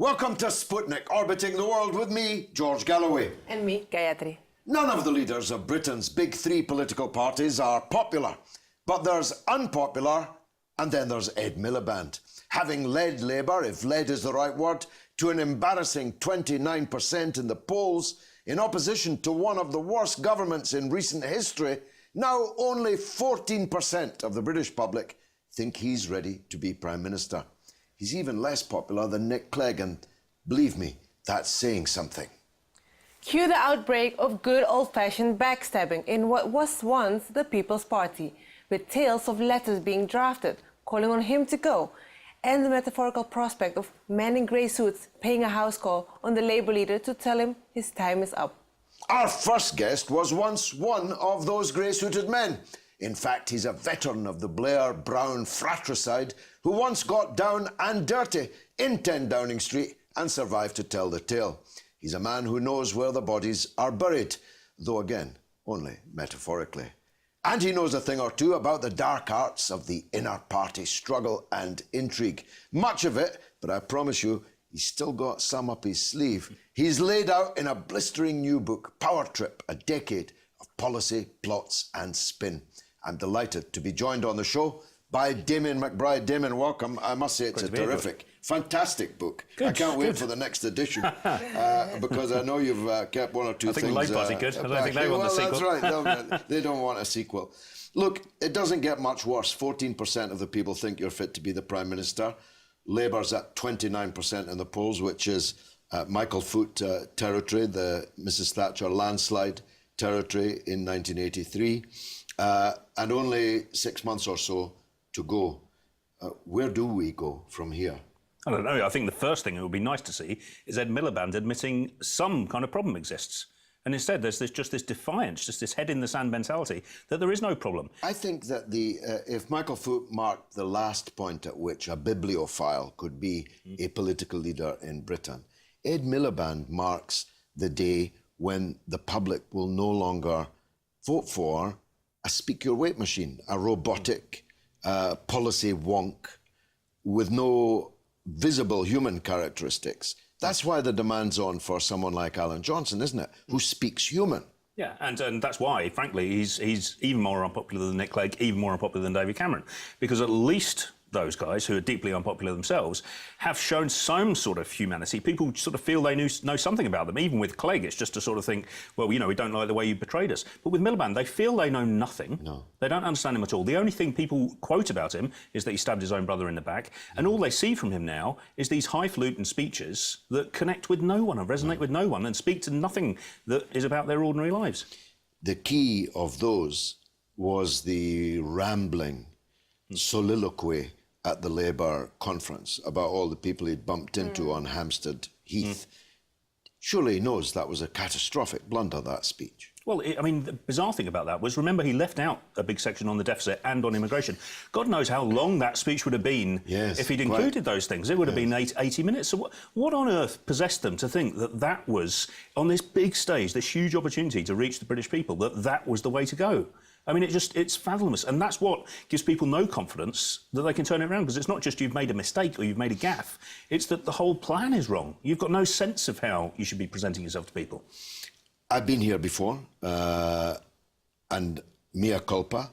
Welcome to Sputnik, orbiting the world with me, George Galloway. And me, Gayatri. None of the leaders of Britain's big three political parties are popular. But there's unpopular, and then there's Ed Miliband. Having led Labour, if led is the right word, to an embarrassing 29% in the polls, in opposition to one of the worst governments in recent history, now only 14% of the British public think he's ready to be Prime Minister. He's even less popular than Nick Clegg, and believe me, that's saying something. Cue the outbreak of good old-fashioned backstabbing in what was once the People's Party, with tales of letters being drafted, calling on him to go, and the metaphorical prospect of men in grey suits paying a house call on the Labour leader to tell him his time is up. Our first guest was once one of those grey-suited men. In fact, he's a veteran of the Blair-Brown fratricide who once got down and dirty in 10 Downing Street and survived to tell the tale. He's a man who knows where the bodies are buried, though again, only metaphorically. And he knows a thing or two about the dark arts of the inner party struggle and intrigue. Much of it, but I promise you, he's still got some up his sleeve. He's laid out in a blistering new book, Power Trip, a decade of policy, plots and spin. I'm delighted to be joined on the show by Damien McBride. Damien, welcome. I must say it's a terrific, fantastic book. Good, I can't wait for the next edition because I know you've kept one or two things. I think Labour's good. I don't think they want the sequel. That's right. They don't want a sequel. Look, it doesn't get much worse. 14% of the people think you're fit to be the Prime Minister. Labour's at 29% in the polls, which is Michael Foot territory, the Mrs Thatcher landslide territory in 1983. And only 6 months or so to go. Where do we go from here? I don't know. I think the first thing it would be nice to see is Ed Miliband admitting some kind of problem exists. And instead, there's just this defiance, just this head-in-the-sand mentality that there is no problem. I think that if Michael Foot marked the last point at which a bibliophile could be a political leader in Britain, Ed Miliband marks the day when the public will no longer vote for a speak-your-weight machine, a robotic policy wonk with no visible human characteristics. That's why the demand's on for someone like Alan Johnson, isn't it? Who speaks human. Yeah, and that's why, frankly, he's even more unpopular than Nick Clegg, even more unpopular than David Cameron. Because at least those guys, who are deeply unpopular themselves, have shown some sort of humanity. People sort of feel they know something about them. Even with Clegg, it's just to sort of think, well, you know, we don't like the way you betrayed us. But with Miliband, they feel they know nothing. No. They don't understand him at all. The only thing people quote about him is that he stabbed his own brother in the back. And all they see from him now is these highfalutin speeches that connect with no one and resonate with no one and speak to nothing that is about their ordinary lives. The key of those was the rambling soliloquy at the Labour conference about all the people he'd bumped into on Hampstead Heath. Surely he knows that was a catastrophic blunder, that speech. Well, I mean, the bizarre thing about that was, remember, he left out a big section on the deficit and on immigration. God knows how long that speech would have been if he'd included those things. It would have been 80 minutes. So what on earth possessed them to think that that was, on this big stage, this huge opportunity to reach the British people, that was the way to go? I mean, it's fathomless. And that's what gives people no confidence that they can turn it around, because it's not just you've made a mistake or you've made a gaffe. It's that the whole plan is wrong. You've got no sense of how you should be presenting yourself to people. I've been here before, and mea culpa.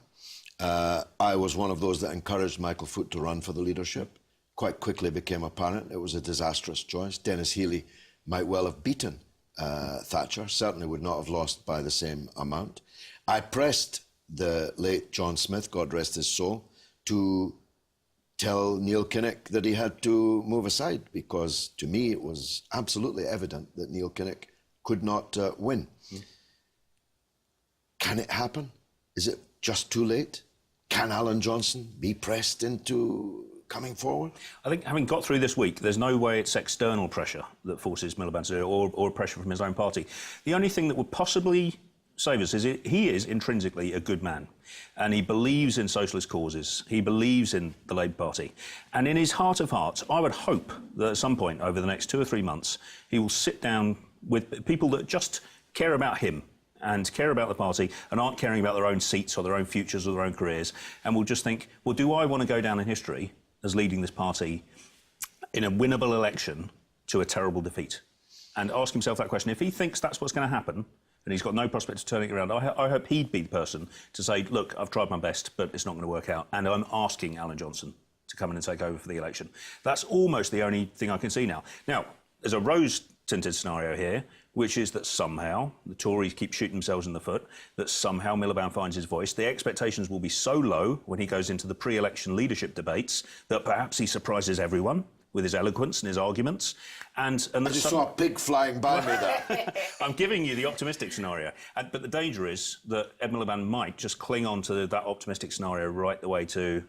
I was one of those that encouraged Michael Foot to run for the leadership. Quite quickly became apparent it was a disastrous choice. Dennis Healey might well have beaten Thatcher, certainly would not have lost by the same amount. I pressed the late John Smith, God rest his soul, to tell Neil Kinnock that he had to move aside, because to me it was absolutely evident that Neil Kinnock could not win. Can it happen? Is it just too late? Can Alan Johnson be pressed into coming forward? I think, having got through this week, there's no way it's external pressure that forces Miliband to do it, or pressure from his own party. The only thing that would possibly save us is he is intrinsically a good man, and he believes in socialist causes. He believes in the Labour Party, and in his heart of hearts, I would hope that at some point over the next 2 or 3 months, he will sit down with people that just care about him and care about the party and aren't caring about their own seats or their own futures or their own careers, and will just think, well, do I want to go down in history as leading this party in a winnable election to a terrible defeat. And ask himself that question. If he thinks that's what's going to happen, and he's got no prospect of turning it around, I hope he'd be the person to say, look, I've tried my best, but it's not going to work out. And I'm asking Alan Johnson to come in and take over for the election. That's almost the only thing I can see now. Now, there's a rose-tinted scenario here, which is that somehow the Tories keep shooting themselves in the foot, that somehow Miliband finds his voice. The expectations will be so low when he goes into the pre-election leadership debates that perhaps he surprises everyone with his eloquence and his arguments. I just saw a pig flying by me there. I'm giving you the optimistic scenario. But the danger is that Ed Miliband might just cling on to that optimistic scenario right the way to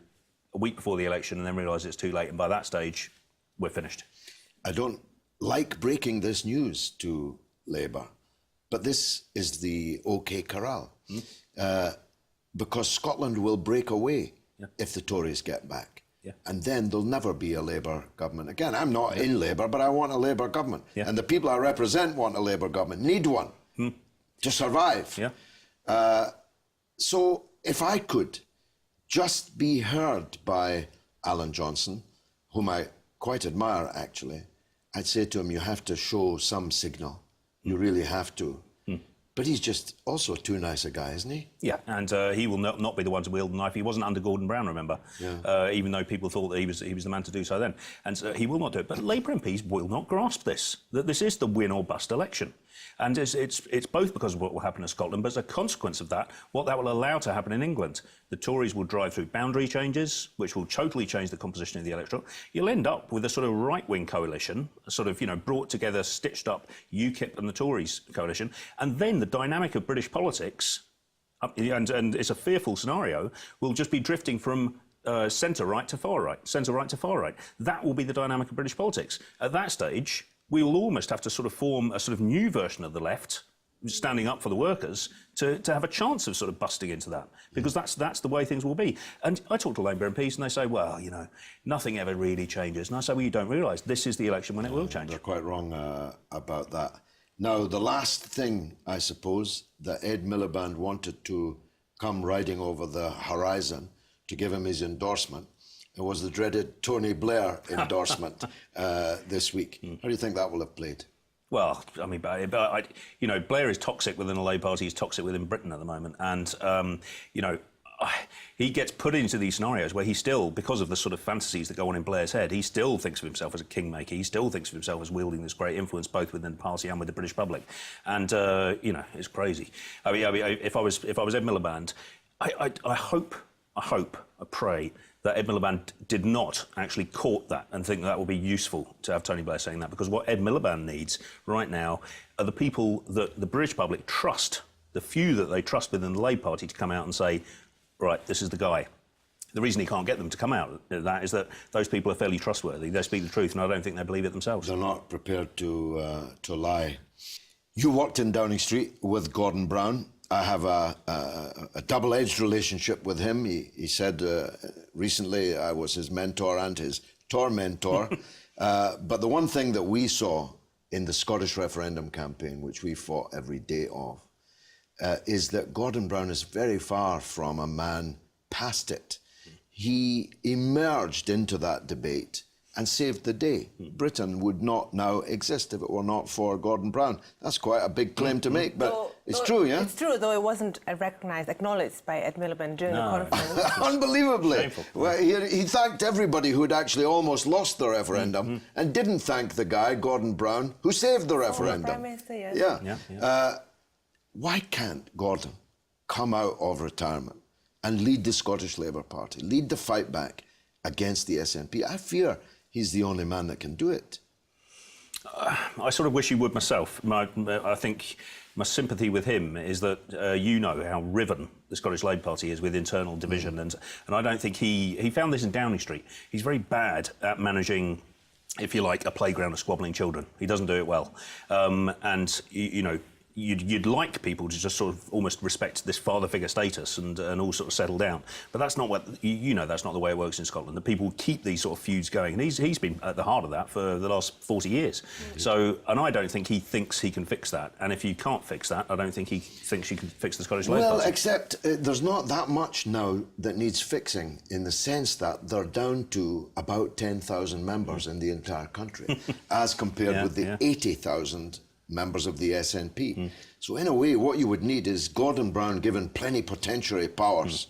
a week before the election and then realise it's too late. And by that stage, we're finished. I don't like breaking this news to Labour, but this is the OK corral. Because Scotland will break away if the Tories get back. Yeah. And then there'll never be a Labour government again. I'm not in Labour, but I want a Labour government. Yeah. And the people I represent want a Labour government, need one to survive. Yeah. So if I could just be heard by Alan Johnson, whom I quite admire, actually, I'd say to him, you have to show some signal. You really have to. But he's just also too nice a guy, isn't he? Yeah, and he will not be the one to wield the knife. He wasn't under Gordon Brown, remember? Yeah. Even though people thought that he was the man to do so then. And so he will not do it. But Labour MPs will not grasp this, that this is the win or bust election. And it's both because of what will happen in Scotland, but as a consequence of that, what that will allow to happen in England. The Tories will drive through boundary changes, which will totally change the composition of the electorate. You'll end up with a sort of right-wing coalition, a sort of, brought together, stitched up UKIP and the Tories coalition. And then the dynamic of British politics, and it's a fearful scenario, will just be drifting from centre-right to far-right, centre-right to far-right. That will be the dynamic of British politics. At that stage, we will almost have to sort of form a sort of new version of the left, standing up for the workers, to have a chance of sort of busting into that, because that's the way things will be. And I talk to Labour MPs and they say, well, nothing ever really changes. And I say, well, you don't realise this is the election when it will change. They're quite wrong about that. Now, the last thing, I suppose, that Ed Miliband wanted to come riding over the horizon to give him his endorsement, it was the dreaded Tony Blair endorsement this week. How do you think that will have played? Well, I mean, Blair is toxic within the Labour Party. He's toxic within Britain at the moment. And, he gets put into these scenarios where he still, because of the sort of fantasies that go on in Blair's head, he still thinks of himself as a kingmaker. He still thinks of himself as wielding this great influence both within the party and with the British public. And, it's crazy. I mean, if I was Ed Miliband, I hope, I pray that Ed Miliband did not actually court that and think that would be useful to have Tony Blair saying that, because what Ed Miliband needs right now are the people that the British public trust, the few that they trust within the Labour Party, to come out and say, right, this is the guy. The reason he can't get them to come out of that is that those people are fairly trustworthy. They speak the truth, and I don't think they believe it themselves. They're not prepared to lie. You worked in Downing Street with Gordon Brown. I have a double-edged relationship with him. He said recently I was his mentor and his tormentor. But the one thing that we saw in the Scottish referendum campaign, which we fought every day of, is that Gordon Brown is very far from a man past it. He emerged into that debate and saved the day. Britain would not now exist if it were not for Gordon Brown. That's quite a big claim to make, but it's true, yeah? It's true, though it wasn't recognised, acknowledged by Ed Miliband during the conference. Unbelievably. Shameful. Well, he thanked everybody who had actually almost lost the referendum and didn't thank the guy, Gordon Brown, who saved the referendum. Prime Minister, yes. Yeah. Why can't Gordon come out of retirement and lead the Scottish Labour Party, lead the fight back against the SNP? I fear he's the only man that can do it. I sort of wish he would myself. I think my sympathy with him is that you know how riven the Scottish Labour Party is with internal division, and I don't think he found this in Downing Street. He's very bad at managing, if you like, a playground of squabbling children. He doesn't do it well, and you'd like people to just sort of almost respect this father figure status and all sort of settle down. But that's not what, you know, that's not the way it works in Scotland. The people keep these sort of feuds going. And he's been at the heart of that for the last 40 years. So, and I don't think he thinks he can fix that. And if you can't fix that, I don't think he thinks you can fix the Scottish Labour Party. Well, except there's not that much now that needs fixing, in the sense that they're down to about 10,000 members in the entire country, as compared with the 80,000 members of the SNP. So in a way, what you would need is Gordon Brown given plenipotentiary powers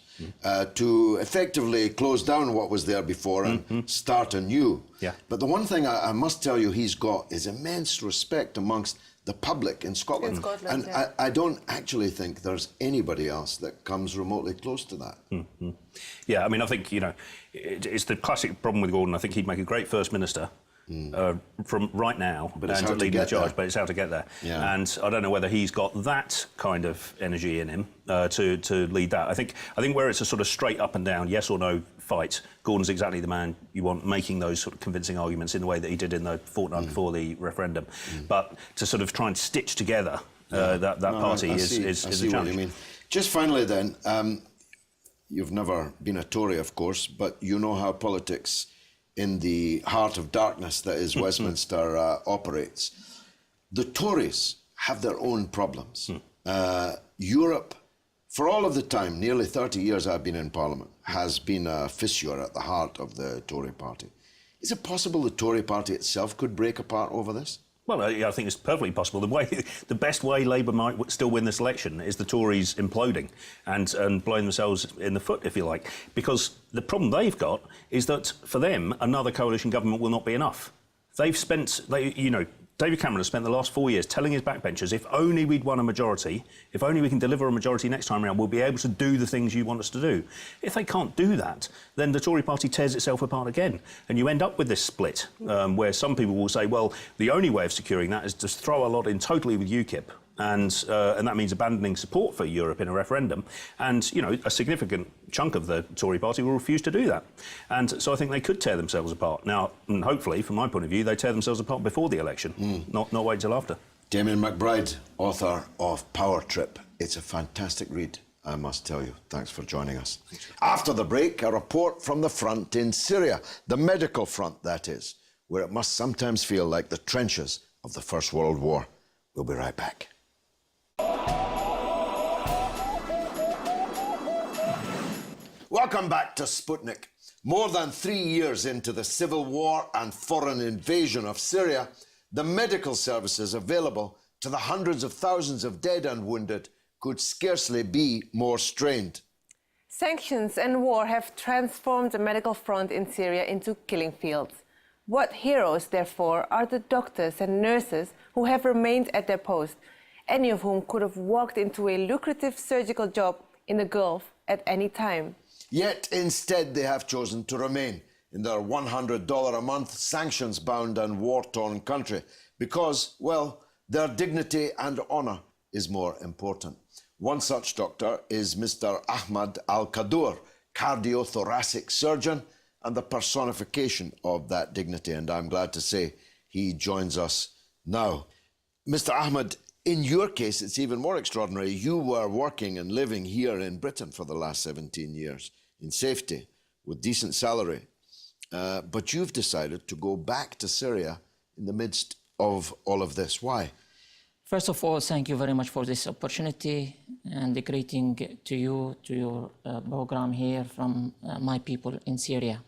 to effectively close down what was there before and start anew. But the one thing I must tell you he's got is immense respect amongst the public in Scotland. And I don't actually think there's anybody else that comes remotely close to that. Yeah, I mean, I think, you know, it's the classic problem with Gordon. I think he'd make a great First Minister. From right now, but it's and how to leading the get charge, there. but it's how to get there. And I don't know whether he's got that kind of energy in him to lead that. I think where it's a sort of straight up and down, yes or no fight, Gordon's exactly the man you want making those sort of convincing arguments in the way that he did in the fortnight before the referendum. But to sort of try and stitch together that party is a challenge. What you mean. Just finally then, you've never been a Tory, of course, but you know how politics in the heart of darkness that is Westminster operates. The Tories have their own problems. Europe, for all of the time, nearly 30 years I've been in Parliament, has been a fissure at the heart of the Tory party. Is it possible the Tory party itself could break apart over this? Well, I think it's perfectly possible. The best way Labour might still win this election is the Tories imploding and blowing themselves in the foot, if you like. Because the problem they've got is that, for them, another coalition government will not be enough. David Cameron has spent the last 4 years telling his backbenchers, if only we'd won a majority, if only we can deliver a majority next time around, we'll be able to do the things you want us to do. If they can't do that, then the Tory party tears itself apart again. And you end up with this split, where some people will say, well, the only way of securing that is to throw a lot in totally with UKIP. And that means abandoning support for Europe in a referendum. And, you know, a significant chunk of the Tory party will refuse to do that. And so I think they could tear themselves apart. Now, and hopefully, from my point of view, they tear themselves apart before the election, not wait till after. Damien McBride, author of Power Trip. It's a fantastic read, I must tell you. Thanks for joining us. After the break, a report from the front in Syria, the medical front, that is, where it must sometimes feel like the trenches of the First World War. We'll be right back. Welcome back to Sputnik. More than 3 years into the civil war and foreign invasion of Syria, the medical services available to the hundreds of thousands of dead and wounded could scarcely be more strained. Sanctions and war have transformed the medical front in Syria into killing fields. What heroes, therefore, are the doctors and nurses who have remained at their post, any of whom could have walked into a lucrative surgical job in the Gulf at any time? Yet instead they have chosen to remain in their $100 a month sanctions-bound and war-torn country because, well, their dignity and honour is more important. One such doctor is Mr Ahmad Al Khaddour, cardiothoracic surgeon and the personification of that dignity, and I'm glad to say he joins us now. Mr Ahmad, in your case, it's even more extraordinary. You were working and living here in Britain for the last 17 years in safety with decent salary. But you've decided to go back to Syria in the midst of all of this. Why? First of all, thank you very much for this opportunity and the greeting to you, to your program here from my people in Syria.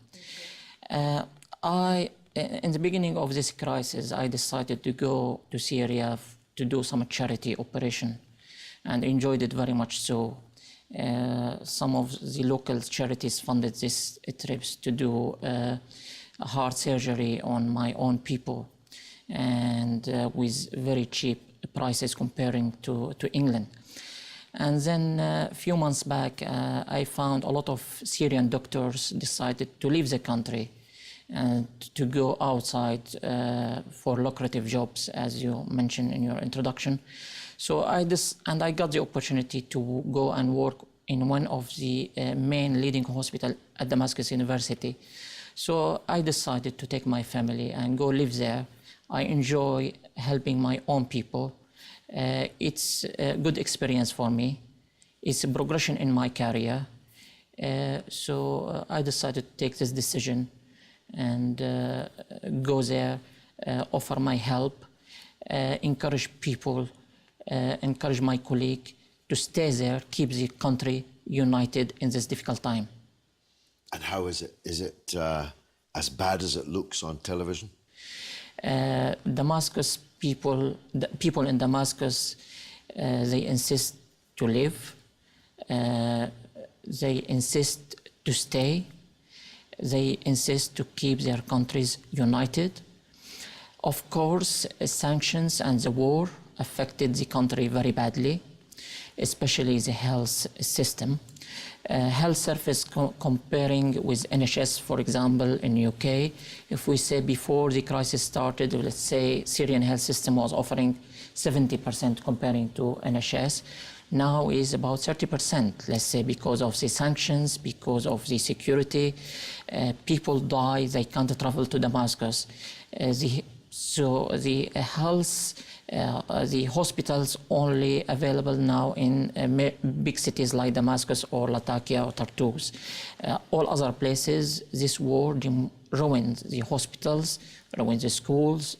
In the beginning of this crisis, I decided to go to Syria to do some charity operation and enjoyed it very much so. Some of the local charities funded these trips to do heart surgery on my own people and with very cheap prices comparing to England. And then a few months back, I found a lot of Syrian doctors decided to leave the country and to go outside for lucrative jobs, as you mentioned in your introduction. So I got the opportunity to go and work in one of the main leading hospitals at Damascus University. So I decided to take my family and go live there. I enjoy helping my own people It's a good experience for me. It's a progression in my career. So I decided to take this decision and go there, offer my help, encourage people, encourage my colleague to stay there, keep the country united in this difficult time. And how is it? Is it as bad as it looks on television? Damascus people, the people in Damascus, they insist to live. They insist to stay. They insist to keep their countries united. Of course, sanctions and the war affected the country very badly, especially the health system. Health service comparing with NHS, for example, in UK, if we say before the crisis started, let's say Syrian health system was offering 70% comparing to NHS, now is about 30%, let's say, because of the sanctions, because of the security. People die, they can't travel to Damascus. So the health, the hospitals only available now in big cities like Damascus or Latakia or Tartus. All other places, this war ruined the hospitals, ruined the schools,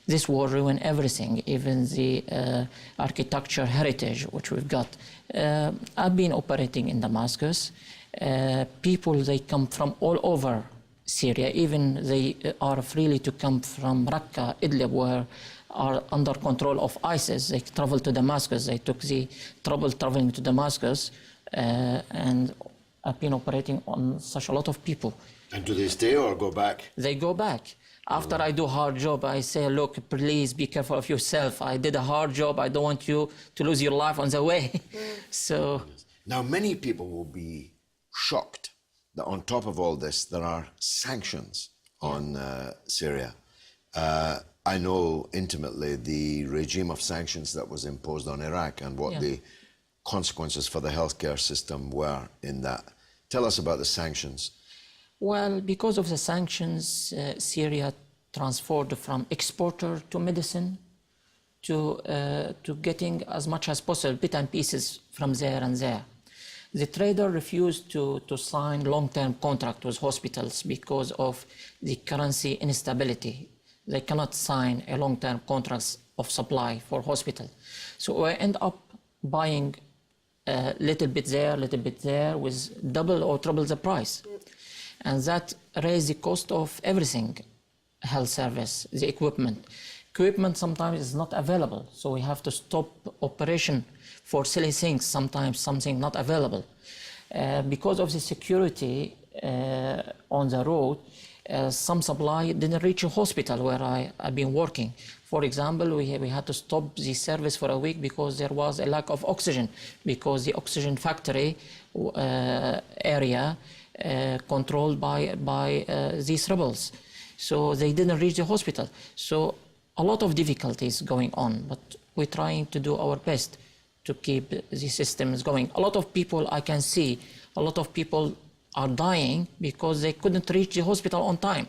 this war ruined everything, even the architecture heritage which we've got. I've been operating in Damascus. People, they come from all over Syria, even they are freely to come from Raqqa, Idlib, where are under control of ISIS. They travel to Damascus. They took the trouble traveling to Damascus, and I've been operating on such a lot of people. And do they stay or go back? They go back. After I do a hard job, I say, look, please be careful of yourself. I did a hard job. I don't want you to lose your life on the way. So now, many people will be shocked that on top of all this, there are sanctions on Syria. I know intimately the regime of sanctions that was imposed on Iraq and what the consequences for the healthcare system were in that. Tell us about the sanctions. Well, because of the sanctions, Syria transformed from exporter to medicine to getting as much as possible, bits and pieces from there and there. The trader refused to sign long-term contract with hospitals because of the currency instability. They cannot sign a long-term contract of supply for hospital. So we end up buying a little bit there with double or triple the price. And that raised the cost of everything, health service, the equipment. Equipment sometimes is not available, so we have to stop operation for silly things, sometimes something not available. Because of the security on the road, some supply didn't reach a hospital where I've been working. For example, we had to stop the service for a week because there was a lack of oxygen, because the oxygen factory area controlled by these rebels. So they didn't reach the hospital. So a lot of difficulties going on, but we're trying to do our best to keep the systems going. A lot of people, I can see, a lot of people are dying because they couldn't reach the hospital on time.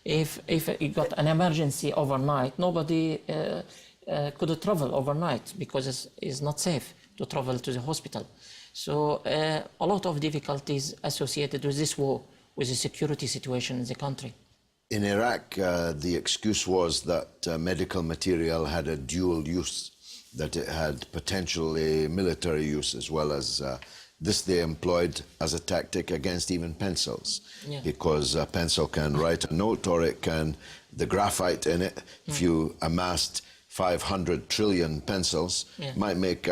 If you got an emergency overnight, nobody could travel overnight because it's not safe to travel to the hospital. So a lot of difficulties associated with this war, with the security situation in the country. In Iraq, the excuse was that medical material had a dual use, that it had potentially military use as well as this they employed as a tactic against even pencils, because a pencil can write a note or it can, the graphite in it, if you amassed 500 trillion pencils, might make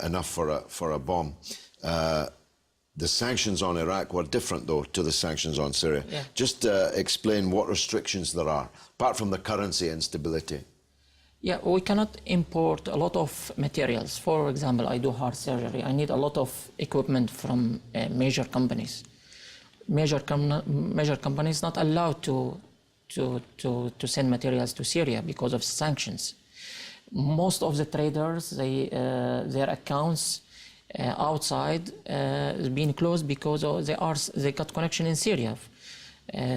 enough for a bomb. The sanctions on Iraq were different, though, to the sanctions on Syria. Just explain what restrictions there are, apart from the currency instability. Yeah, we cannot import a lot of materials. For example, I do heart surgery. I need a lot of equipment from major companies. Major companies not allowed to send materials to Syria because of sanctions. Most of the traders, their accounts outside is being closed because they got connection in Syria.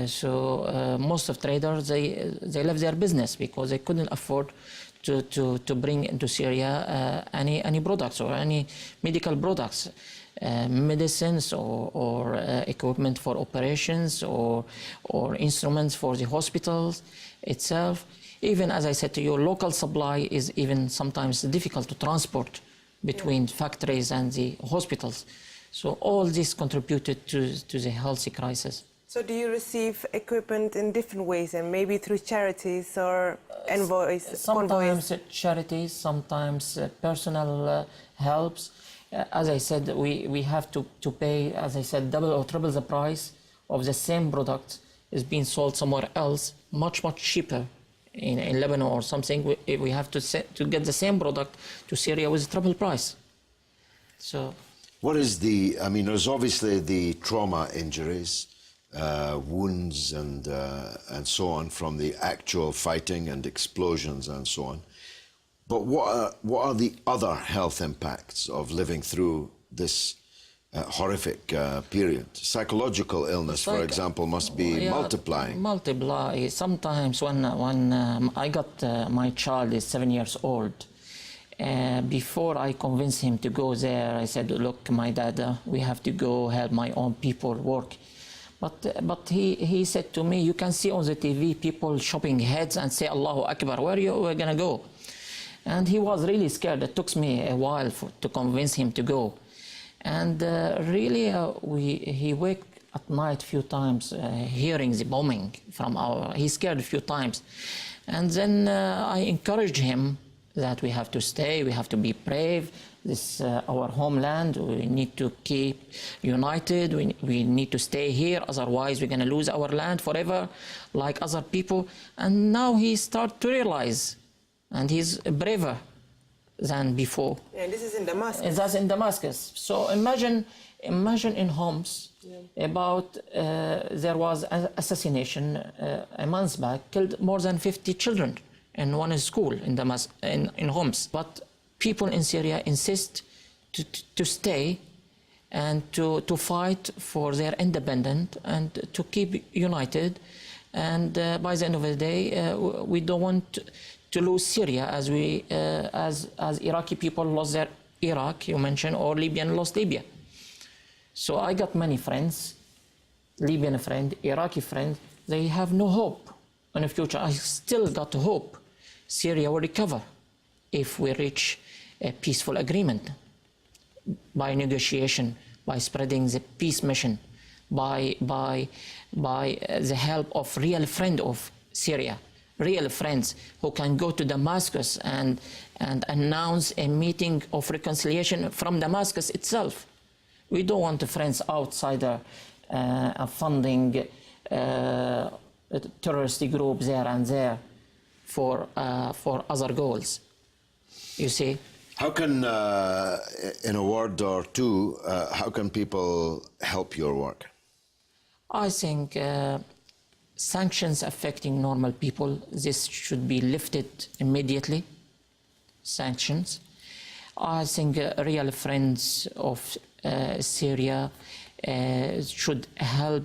So most of traders, they left their business because they couldn't afford to bring into Syria any products or any medical products, medicines or equipment for operations or instruments for the hospitals itself. Even as I said to you, local supply is even sometimes difficult to transport between factories and the hospitals. So all this contributed to the health crisis. So do you receive equipment in different ways, and maybe through charities or envoys? Sometimes charities, sometimes personal helps. As I said, we have to pay, as I said, double or triple the price of the same product is being sold somewhere else, much cheaper in Lebanon or something. We have to get the same product to Syria with triple price. So, what is I mean, there's obviously the trauma injuries, wounds and so on from the actual fighting and explosions and so on. But what are the other health impacts of living through this horrific period? Psychological illness, for example, must be multiplying. Multiply. Sometimes when I got my child is 7 years old, before I convinced him to go there, I said, look, my dad, we have to go help my own people work. But he said to me, you can see on the TV people chopping heads and say, Allahu Akbar, where are you going to go? And he was really scared. It took me a while to convince him to go. And really, he waked at night a few times, hearing the bombing from he scared a few times. And then I encouraged him that we have to stay, we have to be brave. This our homeland, we need to keep united, we need to stay here, otherwise we're going to lose our land forever, like other people. And now he started to realize, and he's braver than before. And this is in Damascus. That's in Damascus. So imagine in Homs, about there was an assassination a month back, killed more than 50 children in one school in Homs. But people in Syria insist to stay and to fight for their independence and to keep united. And by the end of the day, we don't want to lose Syria as as Iraqi people lost their Iraq, you mentioned, or Libyan lost Libya. So I got many friends, Libyan friends, Iraqi friends, they have no hope in the future. I still got hope Syria will recover if we reach a peaceful agreement by negotiation, by spreading the peace mission, by the help of real friends of Syria, real friends who can go to Damascus and announce a meeting of reconciliation from Damascus itself. We don't want the friends outsider funding terrorist groups there and there for other goals. You see? How can, in a word or two, how can people help your work? I think sanctions affecting normal people, this should be lifted immediately, sanctions. I think real friends of Syria should help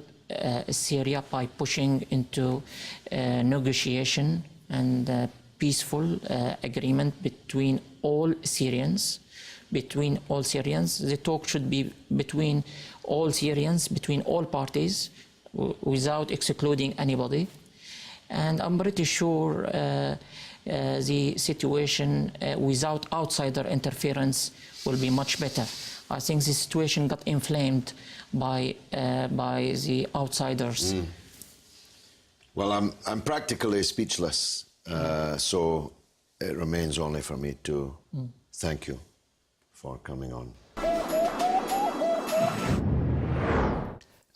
Syria by pushing into negotiation and peaceful agreement between all Syrians. The talk should be between all Syrians, between all parties, without excluding anybody. And I'm pretty sure the situation without outsider interference will be much better. I think the situation got inflamed by the outsiders. Well, I'm practically speechless, so it remains only for me to thank you for coming on.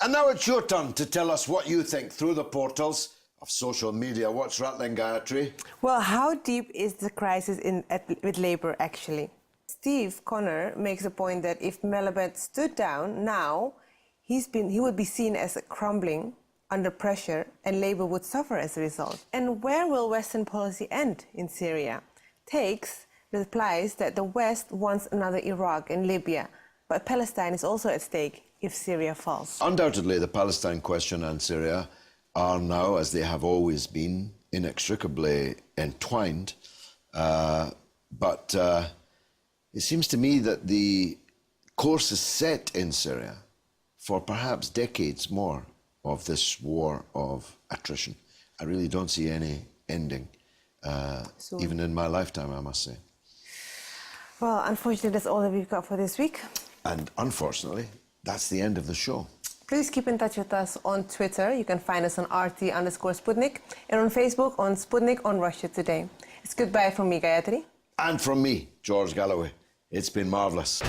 And now it's your turn to tell us what you think through the portals of social media. What's rattling, Gayatri? Well, how deep is the crisis with Labour, actually? Steve Connor makes a point that if Miliband stood down now, he would be seen as crumbling under pressure, and Labour would suffer as a result. And where will Western policy end in Syria? Takes replies that the West wants another Iraq and Libya, but Palestine is also at stake if Syria falls. Undoubtedly, the Palestine question and Syria are now, as they have always been, inextricably entwined. But it seems to me that the course is set in Syria for perhaps decades more of this war of attrition. I really don't see any ending, even in my lifetime, I must say. Well, unfortunately, that's all that we've got for this week. And unfortunately, that's the end of the show. Please keep in touch with us on Twitter. You can find us on RT_Sputnik and on Facebook on Sputnik on Russia Today. It's goodbye from me, Gayatri. And from me, George Galloway. It's been marvellous.